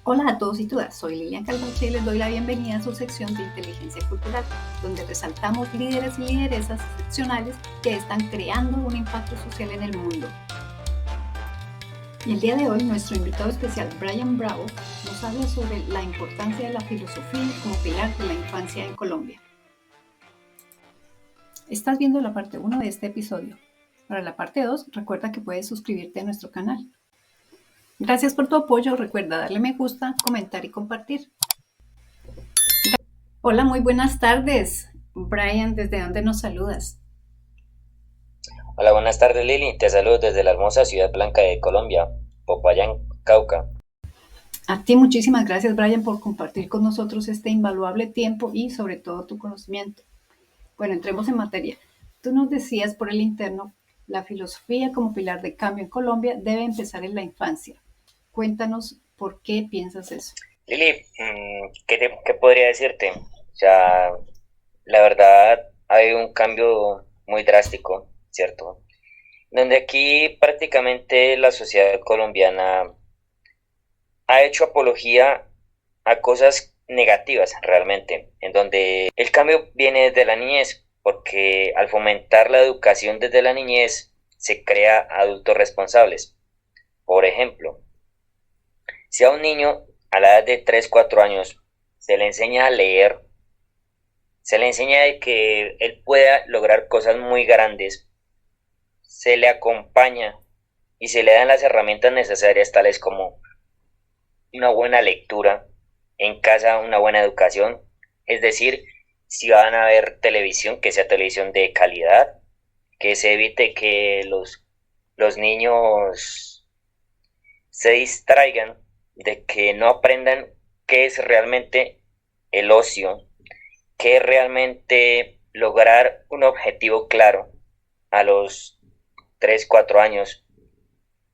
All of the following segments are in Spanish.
Hola a todos y todas, soy Lilian Calvache y les doy la bienvenida a su sección de Inteligencia Cultural, donde resaltamos líderes y lideresas excepcionales que están creando un impacto social en el mundo. Y el día de hoy nuestro invitado especial, Brian Bravo, nos habla sobre la importancia de la filosofía como pilar de la infancia en Colombia. Estás viendo la parte 1 de este episodio. Para la parte 2, recuerda que puedes suscribirte a nuestro canal. Gracias por tu apoyo, recuerda darle me gusta, comentar y compartir. Hola, muy buenas tardes. Brian, ¿desde dónde nos saludas? Hola, buenas tardes Lili, te saludo desde la hermosa ciudad blanca de Colombia, Popayán, Cauca. A ti muchísimas gracias, Brian, por compartir con nosotros este invaluable tiempo y sobre todo tu conocimiento. Bueno, entremos en materia. Tú nos decías por el interno, la filosofía como pilar de cambio en Colombia debe empezar en la infancia. Cuéntanos por qué piensas eso. Lili, ¿qué podría decirte? O sea, la verdad hay un cambio muy drástico, ¿cierto? Donde aquí prácticamente la sociedad colombiana ha hecho apología a cosas negativas realmente, en donde el cambio viene desde la niñez, porque al fomentar la educación desde la niñez se crea adultos responsables. Por ejemplo, si a un niño a la edad de 3 4 años se le enseña a leer, se le enseña de que él pueda lograr cosas muy grandes, se le acompaña y se le dan las herramientas necesarias tales como una buena lectura, en casa una buena educación, es decir, si van a ver televisión, que sea televisión de calidad, que se evite que los niños se distraigan, de que no aprendan qué es realmente el ocio, qué es realmente lograr un objetivo claro a los 3 4 años.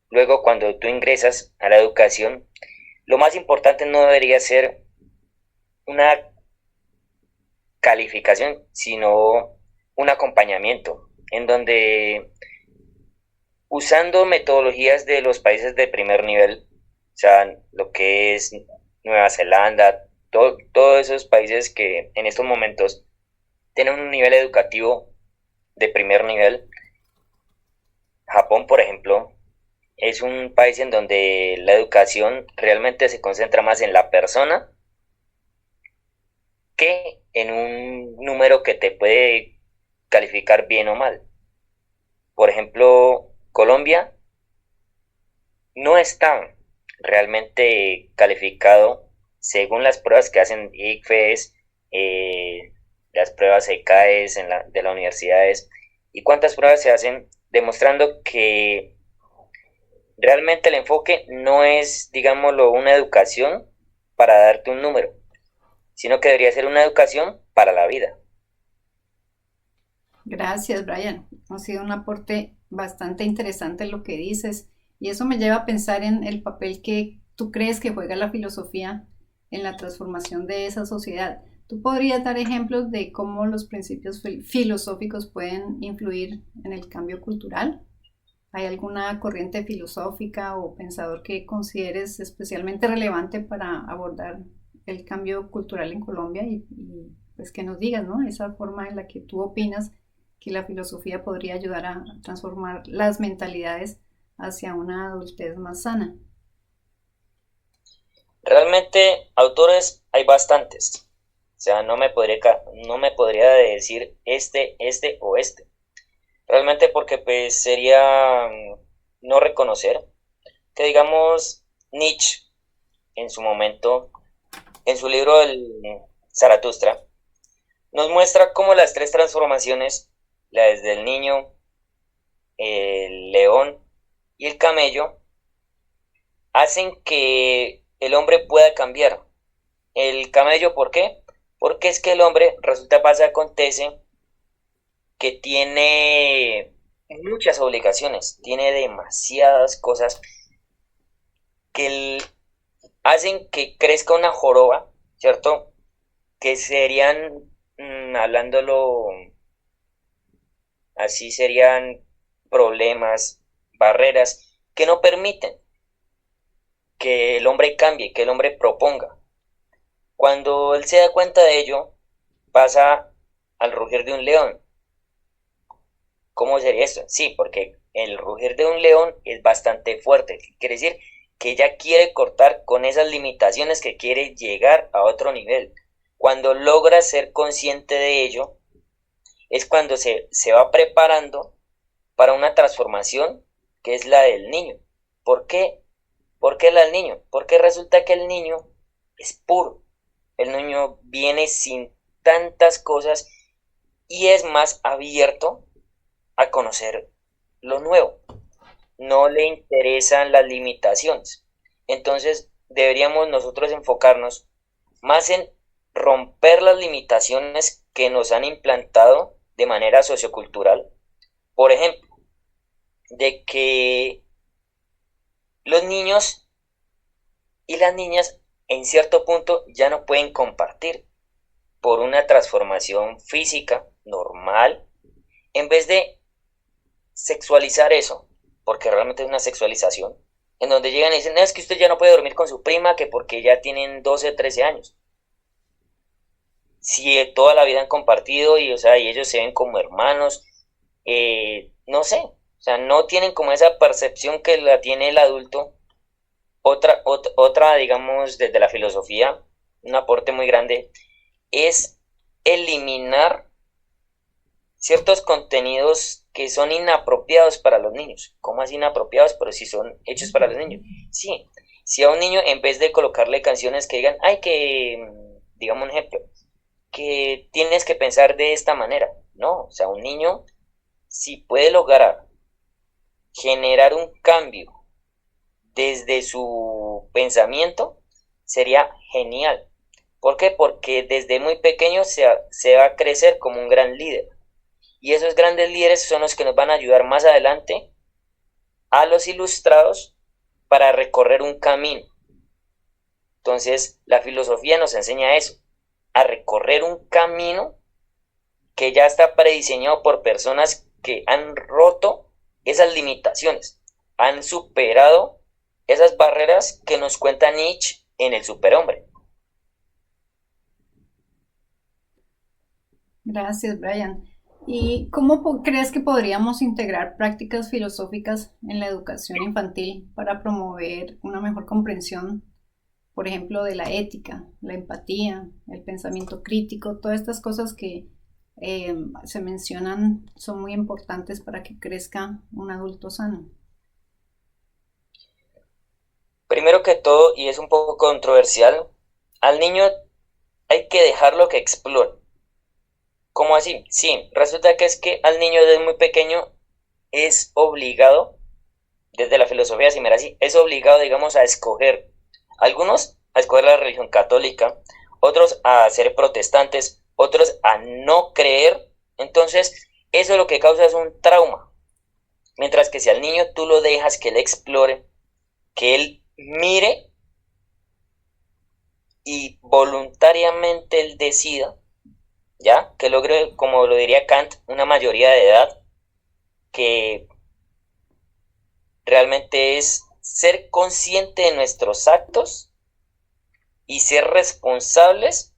Luego, cuando tú ingresas a la educación, lo más importante no debería ser una calificación, sino un acompañamiento, en donde usando metodologías de los países de primer nivel, o sea, lo que es Nueva Zelanda, todos esos países que en estos momentos tienen un nivel educativo de primer nivel. Japón, por ejemplo, es un país en donde la educación realmente se concentra más en la persona que en un número que te puede calificar bien o mal. Por ejemplo, Colombia no está realmente calificado según las pruebas que hacen ICFES, las pruebas ECAES de las universidades y cuántas pruebas se hacen demostrando que realmente el enfoque no es, digámoslo, una educación para darte un número, sino que debería ser una educación para la vida. Gracias, Brian. Ha sido un aporte bastante interesante lo que dices y eso me lleva a pensar en el papel que tú crees que juega la filosofía en la transformación de esa sociedad. ¿Tú podrías dar ejemplos de cómo los principios filosóficos pueden influir en el cambio cultural? ¿Hay alguna corriente filosófica o pensador que consideres especialmente relevante para abordar el cambio cultural en Colombia pues que nos digas, ¿no? Esa forma en la que tú opinas que la filosofía podría ayudar a transformar las mentalidades hacia una adultez más sana. Realmente autores hay bastantes. O sea, no me podría decir este o este. Realmente porque pues sería no reconocer que digamos Nietzsche en su momento, en su libro El Zaratustra, nos muestra cómo las tres transformaciones, la desde el niño, el león y el camello, hacen que el hombre pueda cambiar. El camello, ¿por qué? Porque es que el hombre resulta pasa acontece que tiene muchas obligaciones, tiene demasiadas cosas que hacen que crezca una joroba, ¿cierto? Que serían, hablándolo así, serían problemas, barreras que no permiten que el hombre cambie, que el hombre proponga. Cuando él se da cuenta de ello, pasa al rugir de un león. ¿Cómo sería esto? Sí, porque el rugir de un león es bastante fuerte. Quiere decir que ella quiere cortar con esas limitaciones, que quiere llegar a otro nivel. Cuando logra ser consciente de ello, es cuando se va preparando para una transformación que es la del niño. ¿Por qué? ¿Por qué la del niño? Porque resulta que el niño es puro. El niño viene sin tantas cosas y es más abierto a conocer lo nuevo. No le interesan las limitaciones. Entonces deberíamos nosotros enfocarnos más en romper las limitaciones que nos han implantado de manera sociocultural. Por ejemplo, de que los niños y las niñas en cierto punto ya no pueden compartir por una transformación física normal, en vez de sexualizar eso, porque realmente es una sexualización, en donde llegan y dicen, no, es que usted ya no puede dormir con su prima, que porque ya tienen 12 o 13 años. Si toda la vida han compartido y, o sea, y ellos se ven como hermanos, no sé, o sea, no tienen como esa percepción que la tiene el adulto. Otra, digamos, desde la filosofía, un aporte muy grande, es eliminar ciertos contenidos que son inapropiados para los niños. ¿Cómo así inapropiados? Pero si son hechos para los niños. Sí, si a un niño, en vez de colocarle canciones que digan, ay, que, digamos un ejemplo, que tienes que pensar de esta manera. No, o sea, un niño, si puede lograr generar un cambio desde su pensamiento, sería genial. ¿Por qué? Porque desde muy pequeño se va a crecer como un gran líder. Y esos grandes líderes son los que nos van a ayudar más adelante a los ilustrados para recorrer un camino. Entonces, la filosofía nos enseña eso, a recorrer un camino que ya está prediseñado por personas que han roto esas limitaciones, han superado esas barreras que nos cuenta Nietzsche en El Superhombre. Gracias, Brian. ¿Y cómo crees que podríamos integrar prácticas filosóficas en la educación infantil para promover una mejor comprensión, por ejemplo, de la ética, la empatía, el pensamiento crítico, todas estas cosas que se mencionan son muy importantes para que crezca un adulto sano? Primero que todo, y es un poco controversial, al niño hay que dejarlo que explore. ¿Cómo así? Sí, resulta que es que al niño desde muy pequeño es obligado, desde la filosofía si mira así, es obligado, digamos, a escoger. Algunos a escoger la religión católica, otros a ser protestantes, otros a no creer. Entonces, eso lo que causa es un trauma. Mientras que si al niño tú lo dejas que él explore, que él mire y voluntariamente él decida, ¿ya? Que logre, como lo diría Kant, una mayoría de edad, que realmente es ser consciente de nuestros actos y ser responsables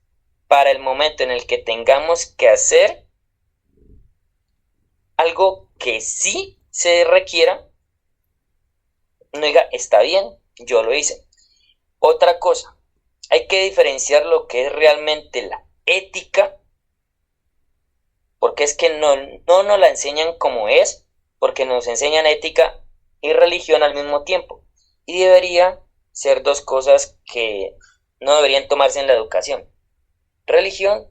para el momento en el que tengamos que hacer algo que sí se requiera, no diga, está bien, yo lo hice. Otra cosa, hay que diferenciar lo que es realmente la ética, porque es que no nos la enseñan como es, porque nos enseñan ética y religión al mismo tiempo. Y debería ser dos cosas que no deberían tomarse en la educación. Religión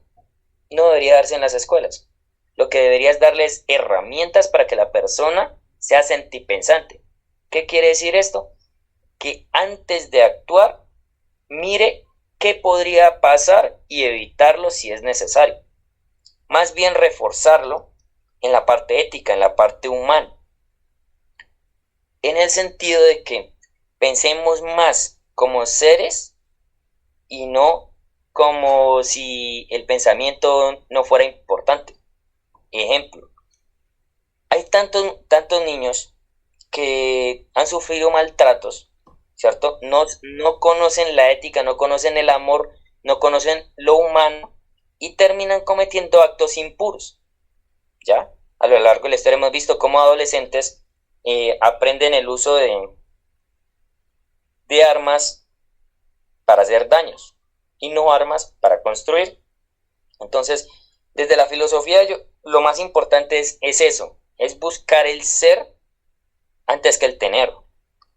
no debería darse en las escuelas. Lo que debería es darles herramientas para que la persona sea sentipensante. ¿Qué quiere decir esto? Que antes de actuar, mire qué podría pasar y evitarlo si es necesario. Más bien reforzarlo en la parte ética, en la parte humana. En el sentido de que pensemos más como seres y no como si el pensamiento no fuera importante. Ejemplo, hay tantos niños que han sufrido maltratos ¿cierto? No conocen la ética, no conocen el amor, no conocen lo humano y terminan cometiendo actos impuros, ¿ya? A lo largo de la historia hemos visto cómo adolescentes aprenden el uso de armas para hacer daños y no armas para construir. Entonces, desde la filosofía, lo más importante es eso, es buscar el ser antes que el tener,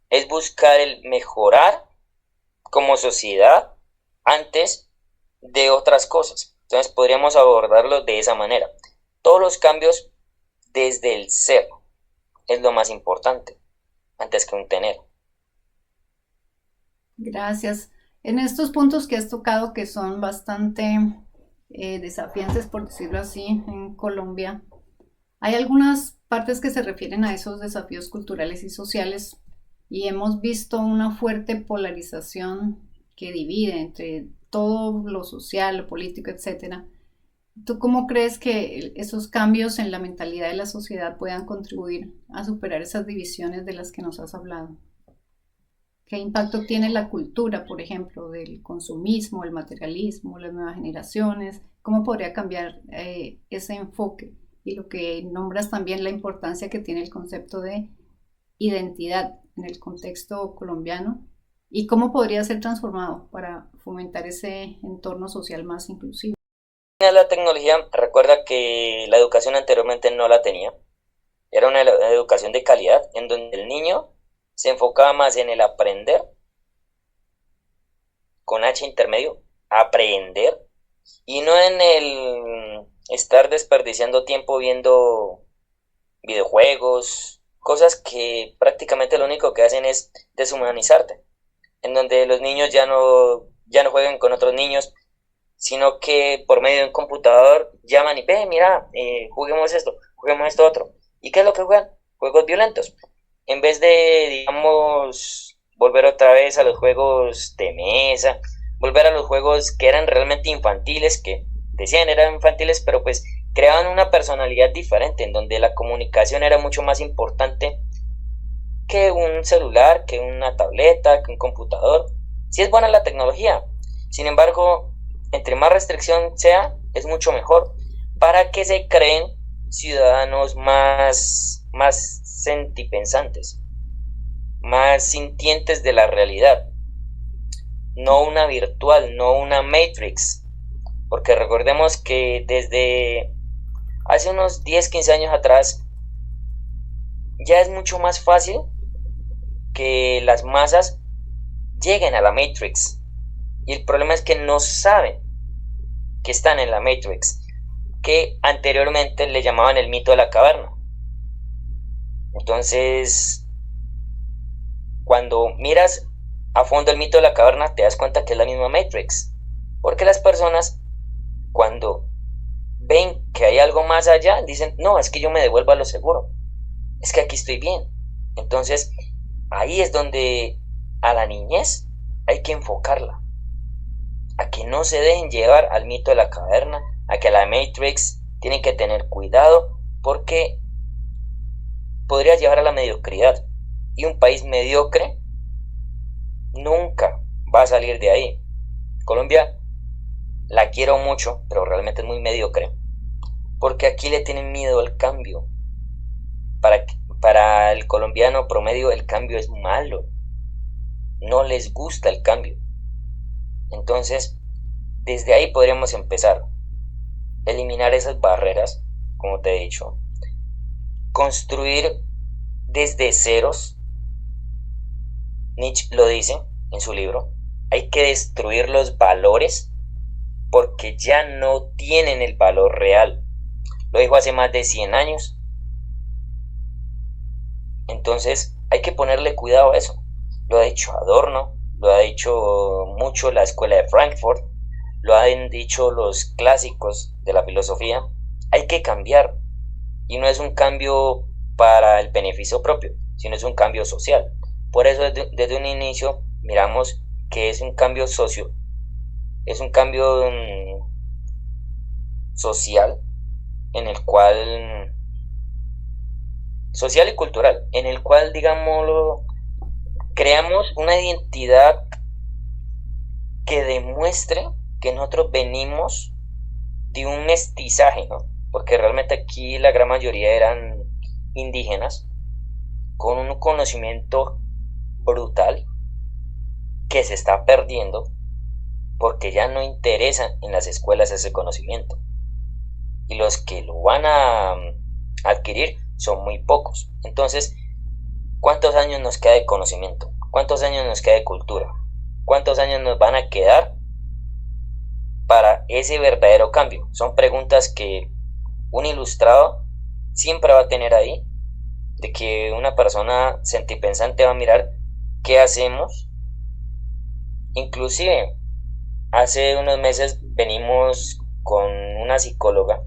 es buscar el mejorar como sociedad antes de otras cosas. Entonces, podríamos abordarlo de esa manera. Todos los cambios desde el ser es lo más importante, antes que un tener. Gracias. En estos puntos que has tocado, que son bastante desafiantes, por decirlo así, en Colombia, hay algunas partes que se refieren a esos desafíos culturales y sociales y hemos visto una fuerte polarización que divide entre todo lo social, lo político, etcétera. ¿Tú cómo crees que esos cambios en la mentalidad de la sociedad puedan contribuir a superar esas divisiones de las que nos has hablado? ¿Qué impacto tiene la cultura, por ejemplo, del consumismo, el materialismo, las nuevas generaciones? ¿Cómo podría cambiar ese enfoque? Y lo que nombras también la importancia que tiene el concepto de identidad en el contexto colombiano y cómo podría ser transformado para fomentar ese entorno social más inclusivo. La tecnología, recuerda que la educación anteriormente no la tenía. Era una educación de calidad en donde el niño se enfocaba más en el aprender, con H intermedio, aprender, y no en el estar desperdiciando tiempo viendo videojuegos, cosas que prácticamente lo único que hacen es deshumanizarte, en donde los niños ya no juegan con otros niños, sino que por medio de un computador llaman y ve, mira, juguemos esto otro. ¿Y qué es lo que juegan? Juegos violentos. En vez de, digamos, volver otra vez a los juegos de mesa, volver a los juegos que eran realmente infantiles, que decían eran infantiles, pero pues creaban una personalidad diferente, en donde la comunicación era mucho más importante que un celular, que una tableta, que un computador. Sí es buena la tecnología, sin embargo, entre más restricción sea, es mucho mejor para que se creen ciudadanos más sentipensantes, más sintientes de la realidad, no una virtual, no una Matrix, porque recordemos que desde hace unos 10, 15 años atrás ya es mucho más fácil que las masas lleguen a la Matrix, y el problema es que no saben que están en la Matrix, que anteriormente le llamaban el mito de la caverna. Entonces, cuando miras a fondo el mito de la caverna, te das cuenta que es la misma Matrix, porque las personas, cuando ven que hay algo más allá, dicen, no, es que yo me devuelvo a lo seguro, es que aquí estoy bien. Entonces, ahí es donde a la niñez hay que enfocarla, a que no se dejen llevar al mito de la caverna, a que a la Matrix tienen que tener cuidado, porque podría llevar a la mediocridad, y un país mediocre nunca va a salir de ahí. Colombia la quiero mucho, pero realmente es muy mediocre, porque aquí le tienen miedo al cambio. Para el colombiano promedio el cambio es malo, no les gusta el cambio. Entonces, desde ahí podríamos empezar, eliminar esas barreras, como te he dicho, construir desde ceros. Nietzsche lo dice en su libro, hay que destruir los valores porque ya no tienen el valor real. Lo dijo hace más de 100 años. Entonces hay que ponerle cuidado a eso. Lo ha dicho Adorno, lo ha dicho mucho la escuela de Frankfurt, lo han dicho los clásicos de la filosofía. Hay que cambiar, y no es un cambio para el beneficio propio, sino es un cambio social. Por eso desde un inicio miramos que es un cambio es un cambio social, en el cual, social y cultural, en el cual, digámoslo, creamos una identidad que demuestre que nosotros venimos de un mestizaje, ¿no? Porque realmente aquí la gran mayoría eran indígenas con un conocimiento brutal que se está perdiendo porque ya no interesa en las escuelas ese conocimiento. Y los que lo van a adquirir son muy pocos. Entonces, ¿cuántos años nos queda de conocimiento? ¿Cuántos años nos queda de cultura? ¿Cuántos años nos van a quedar para ese verdadero cambio? Son preguntas que un ilustrado siempre va a tener ahí, de que una persona sentipensante va a mirar qué hacemos. Inclusive, hace unos meses venimos con una psicóloga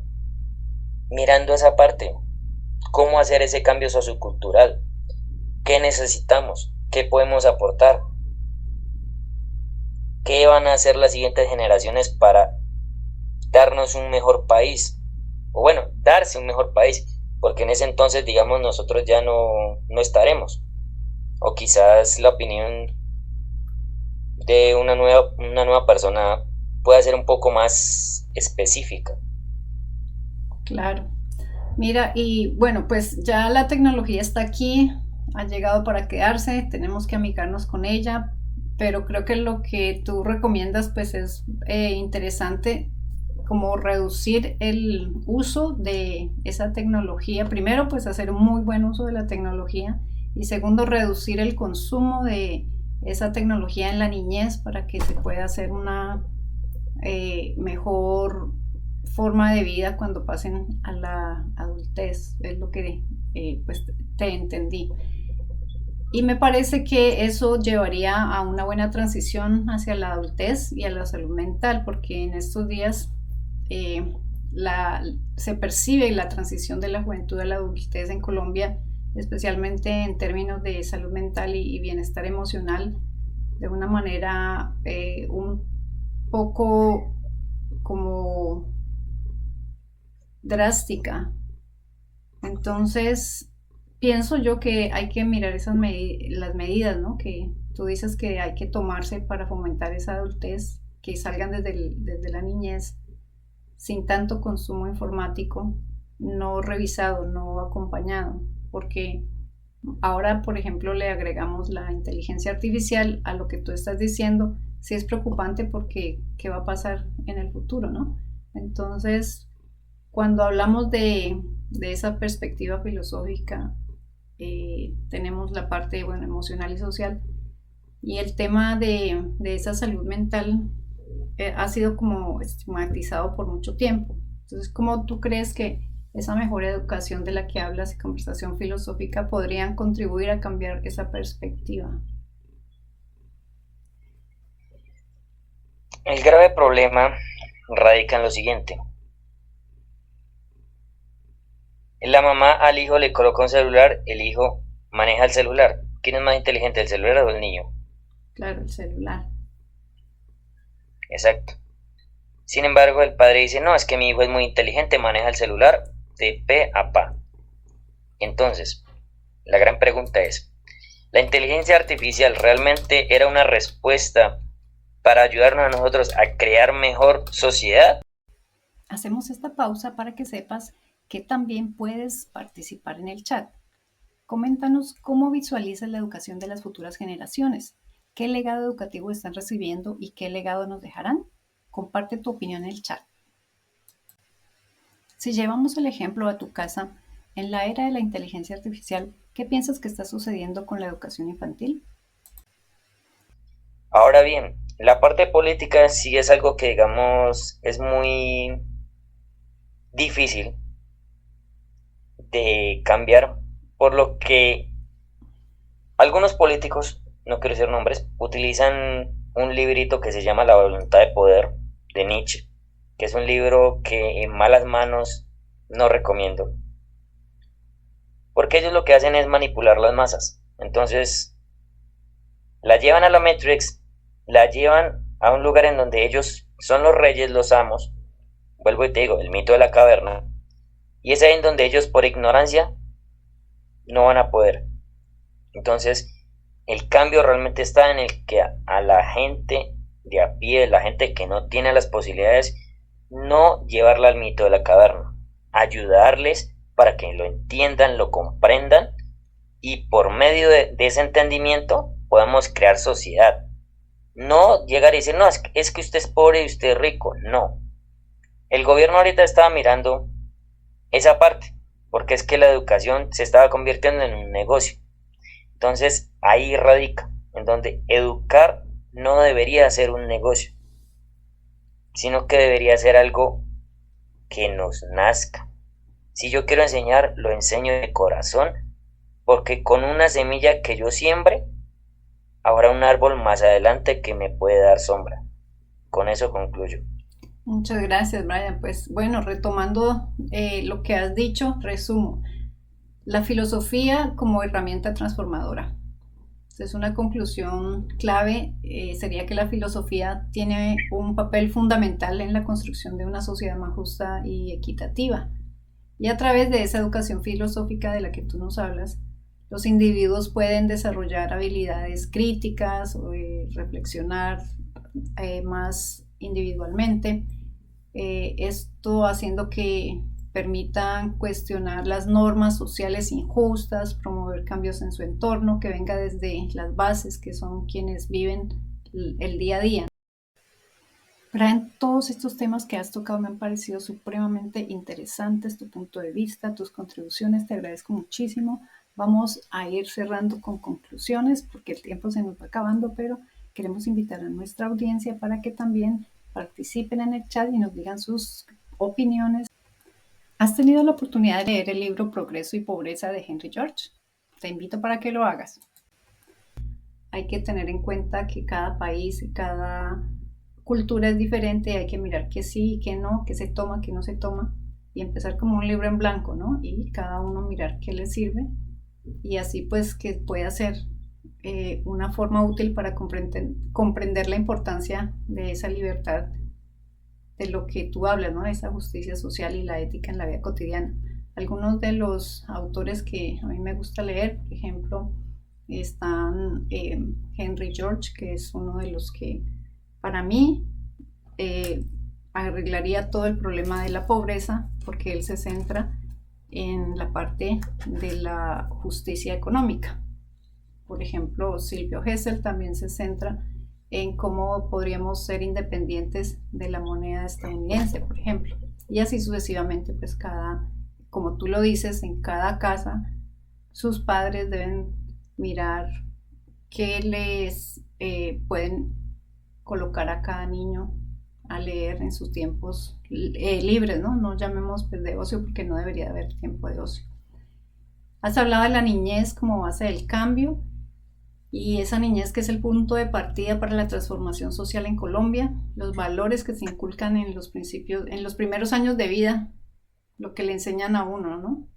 mirando esa parte, cómo hacer ese cambio sociocultural, qué necesitamos, qué podemos aportar, qué van a hacer las siguientes generaciones para darnos un mejor país, o bueno, darse un mejor país, porque en ese entonces, digamos, nosotros ya no estaremos, o quizás la opinión de una nueva persona pueda ser un poco más específica. Claro. Mira, y bueno, pues ya la tecnología está aquí, ha llegado para quedarse, tenemos que amigarnos con ella, pero creo que lo que tú recomiendas pues es interesante como reducir el uso de esa tecnología. Primero, pues hacer un muy buen uso de la tecnología y segundo, reducir el consumo de esa tecnología en la niñez para que se pueda hacer una mejor forma de vida cuando pasen a la adultez, es lo que pues te entendí. Y me parece que eso llevaría a una buena transición hacia la adultez y a la salud mental, porque en estos días eh, se percibe la transición de la juventud a la adultez en Colombia, especialmente en términos de salud mental y bienestar emocional, de una manera un poco como drástica. Entonces, pienso yo que hay que mirar las medidas, ¿no? Que tú dices que hay que tomarse para fomentar esa adultez, que salgan desde la niñez sin tanto consumo informático, no revisado, no acompañado, porque ahora, por ejemplo, le agregamos la inteligencia artificial a lo que tú estás diciendo, sí es preocupante porque qué va a pasar en el futuro, ¿no? Entonces, cuando hablamos de esa perspectiva filosófica, tenemos la parte, bueno, emocional y social, y el tema de esa salud mental ha sido como estigmatizado por mucho tiempo. Entonces, ¿cómo tú crees que esa mejor educación de la que hablas y conversación filosófica podrían contribuir a cambiar esa perspectiva? El grave problema radica en lo siguiente. La mamá al hijo le coloca un celular, el hijo maneja el celular. ¿Quién es más inteligente, el celular o el niño? Claro, el celular. Exacto. Sin embargo, el padre dice, no, es que mi hijo es muy inteligente, maneja el celular de pe a pa. Entonces, la gran pregunta es, ¿la inteligencia artificial realmente era una respuesta para ayudarnos a nosotros a crear mejor sociedad? Hacemos esta pausa para que sepas que también puedes participar en el chat. Coméntanos cómo visualizas la educación de las futuras generaciones, qué legado educativo están recibiendo y qué legado nos dejarán. Comparte tu opinión en el chat. Si llevamos el ejemplo a tu casa, en la era de la inteligencia artificial, ¿qué piensas que está sucediendo con la educación infantil? Ahora bien, la parte política sí es algo que, digamos, es muy difícil de cambiar, por lo que algunos políticos, no quiero decir nombres, utilizan un librito que se llama La voluntad de poder de Nietzsche, que es un libro que en malas manos no recomiendo, porque ellos lo que hacen es manipular las masas. Entonces, la llevan a la Matrix, la llevan a un lugar en donde ellos son los reyes, los amos, vuelvo y te digo, el mito de la caverna, y es ahí en donde ellos por ignorancia no van a poder. Entonces, El cambio realmente está en el que a la gente de a pie, la gente que no tiene las posibilidades, no llevarla al mito de la caverna, ayudarles para que lo entiendan, lo comprendan y por medio de ese entendimiento podemos crear sociedad. No llegar y decir, no, es que usted es pobre y usted es rico. No. El gobierno ahorita estaba mirando esa parte, porque es que la educación se estaba convirtiendo en un negocio. Entonces ahí radica, en donde educar no debería ser un negocio, sino que debería ser algo que nos nazca. Si yo quiero enseñar, lo enseño de corazón, porque con una semilla que yo siembre, habrá un árbol más adelante que me puede dar sombra. Con eso concluyo. Muchas gracias, Brian. Pues bueno, retomando lo que has dicho, resumo. La filosofía como herramienta transformadora. Entonces, una conclusión clave sería que la filosofía tiene un papel fundamental en la construcción de una sociedad más justa y equitativa. Y a través de esa educación filosófica de la que tú nos hablas, los individuos pueden desarrollar habilidades críticas o reflexionar más individualmente. Esto haciendo que permitan cuestionar las normas sociales injustas, promover cambios en su entorno, que venga desde las bases, que son quienes viven el día a día. Brian, todos estos temas que has tocado me han parecido supremamente interesantes, tu punto de vista, tus contribuciones, te agradezco muchísimo. Vamos a ir cerrando con conclusiones porque el tiempo se nos va acabando, pero queremos invitar a nuestra audiencia para que también participen en el chat y nos digan sus opiniones. ¿Has tenido la oportunidad de leer el libro Progreso y Pobreza de Henry George? Te invito para que lo hagas. Hay que tener en cuenta que cada país y cada cultura es diferente, hay que mirar qué sí y qué no, qué se toma, qué no se toma, y empezar como un libro en blanco, ¿no? Y cada uno mirar qué le sirve, y así pues que pueda ser una forma útil para comprender la importancia de esa libertad, de lo que tú hablas, ¿no? Esa justicia social y la ética en la vida cotidiana. Algunos de los autores que a mí me gusta leer, por ejemplo, están Henry George, que es uno de los que para mí arreglaría todo el problema de la pobreza, porque él se centra en la parte de la justicia económica. Por ejemplo, Silvio Gesell también se centra en cómo podríamos ser independientes de la moneda estadounidense, por ejemplo. Y así sucesivamente, pues como tú lo dices, en cada casa, sus padres deben mirar qué les pueden colocar a cada niño a leer en sus tiempos libres, ¿no? No llamemos pues, de ocio porque no debería haber tiempo de ocio. Has hablado de la niñez como base del cambio y esa niñez que es el punto de partida para la transformación social en Colombia, los valores que se inculcan en los principios, en los primeros años de vida, lo que le enseñan a uno, ¿no?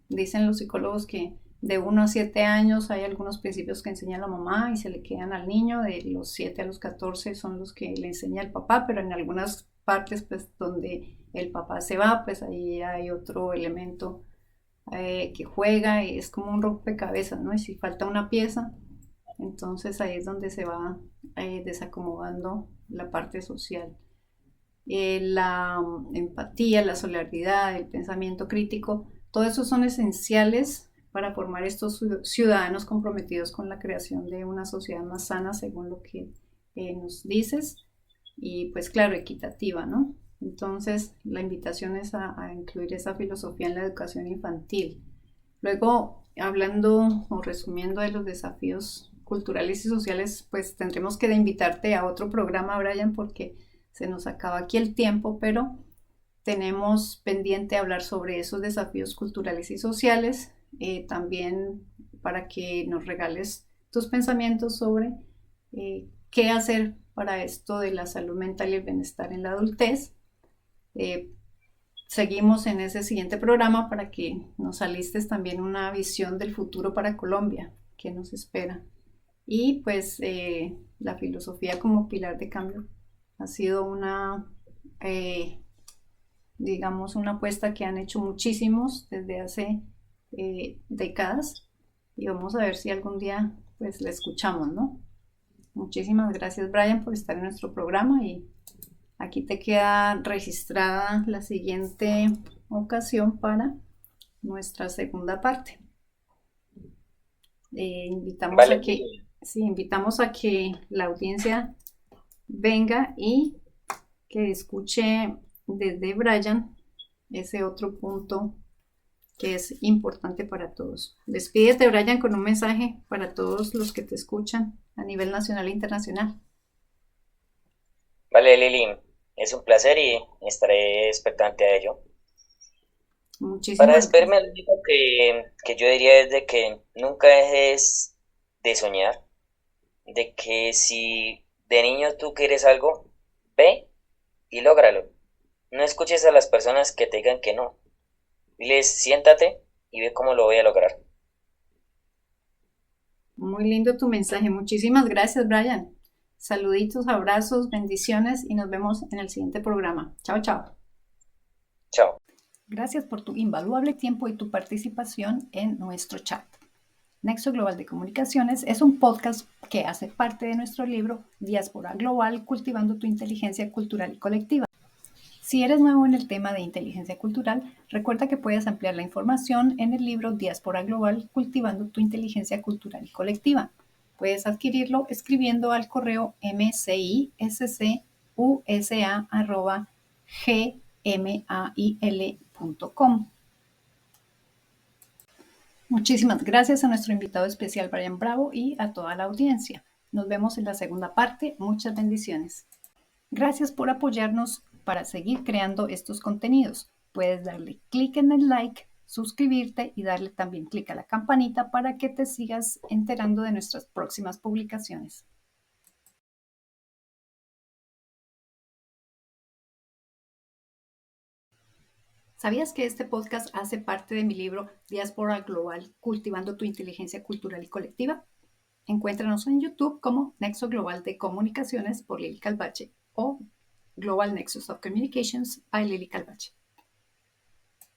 Dicen los psicólogos que de 1 a 7 años hay algunos principios que enseña la mamá y se le quedan al niño, de los 7 a los 14 son los que le enseña el papá, pero en algunas partes pues donde el papá se va, pues ahí hay otro elemento que juega y es como un rompecabezas, ¿no? Y si falta una pieza, entonces ahí es donde se va desacomodando la parte social. La empatía, la solidaridad, el pensamiento crítico, todo eso son esenciales para formar estos ciudadanos comprometidos con la creación de una sociedad más sana, según lo que nos dices, y pues claro, equitativa, ¿no? Entonces, la invitación es a incluir esa filosofía en la educación infantil. Luego, hablando o resumiendo de los desafíos culturales y sociales, pues tendremos que invitarte a otro programa, Brian, porque se nos acaba aquí el tiempo, pero tenemos pendiente hablar sobre esos desafíos culturales y sociales, también para que nos regales tus pensamientos sobre qué hacer para esto de la salud mental y el bienestar en la adultez. Seguimos en ese siguiente programa para que nos alistes también una visión del futuro para Colombia, qué nos espera. Y pues la filosofía como pilar de cambio ha sido digamos, una apuesta que han hecho muchísimos desde hace décadas y vamos a ver si algún día pues la escuchamos, ¿no? Muchísimas gracias, Brian, por estar en nuestro programa y aquí te queda registrada la siguiente ocasión para nuestra segunda parte. Invitamos Vale, a que, sí, invitamos a que la audiencia venga y que escuche desde Brian ese otro punto que es importante para todos. Despídete, Brian, con un mensaje para todos los que te escuchan a nivel nacional e internacional. vale, Lili, es un placer y estaré expectante a ello. Para Muchísimas gracias. despedirme, lo único que yo diría es de que nunca dejes de soñar, de que si de niño tú quieres algo, ve y lógralo. No escuches a las personas que te digan que no. Diles, siéntate y ve cómo lo voy a lograr. Muy lindo tu mensaje. Muchísimas gracias, Brian. Saluditos, abrazos, bendiciones y nos vemos en el siguiente programa. Chao, chao. Chao. Gracias por tu invaluable tiempo y tu participación en nuestro chat. Nexo Global de Comunicaciones es un podcast que hace parte de nuestro libro Diáspora Global, cultivando tu inteligencia cultural y colectiva. Si eres nuevo en el tema de inteligencia cultural, recuerda que puedes ampliar la información en el libro Diáspora Global, cultivando tu inteligencia cultural y colectiva. Puedes adquirirlo escribiendo al correo mciscusa@gmail.com. Muchísimas gracias a nuestro invitado especial Brian Bravo y a toda la audiencia. Nos vemos en la segunda parte. Muchas bendiciones. Gracias por apoyarnos para seguir creando estos contenidos. Puedes darle clic en el like, suscribirte y darle también clic a la campanita para que te sigas enterando de nuestras próximas publicaciones. ¿Sabías que este podcast hace parte de mi libro Diáspora Global, cultivando tu inteligencia cultural y colectiva? Encuéntranos en YouTube como Nexo Global de Comunicaciones por Lili Calvache o Global Nexus of Communications by Lili Calvache.